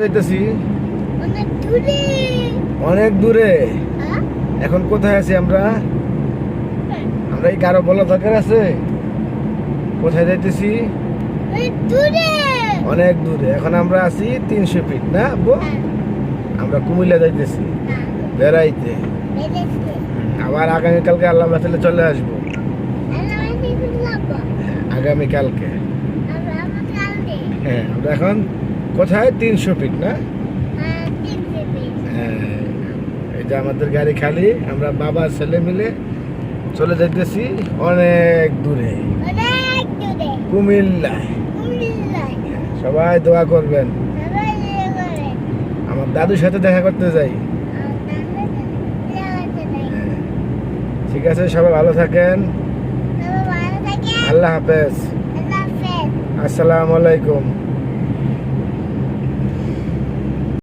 যাইতেছি অনেক দূরে। অনেক দূরে। হ্যাঁ? এখন কোথায় আছি আমরা? আমরা এই কারো বলা দরকার আছে? কোথায় যাইতেছি? অনেক দূরে। অনেক দূরে। এখন আমরা আছি 300 ফিট না আব্বু? হ্যাঁ, আমরা কুমিল্লা যাইতেছি হ্যাঁ, বেড়াইতে। বেড়েছে। আবার আগামীকালকে আল্লাহ বাঁচালে চলে আসবো। আল্লাহ আমাকে বুঝাবো। আগামীকালকে। আমরা আমার কালকে। হ্যাঁ, আমরা এখন কোথায়? 300 ফিট না? হ্যাঁ, তিনটে বেশ। হ্যাঁ, এই যে আমাদের গাড়ি খালি, আমরা বাবা ছেলে মিলে চলে যাইতেছি অনেক দূরে, অনেক দূরে। কুমিল্লায়। কুমিল্লায়। সবাই দোয়া করবেন। সবাই ইয়ে করে। আমার দাদুর সাথে দেখা করতে যাই। আর তাহলে যাওয়াতে নেই। হ্যাঁ, ঠিক আছে, সবাই ভালো থাকেন। সবাই ভালো থাকে। আল্লাহ হাফেজ। আল্লাহ হাফেজ। আসসালামু আলাইকুম।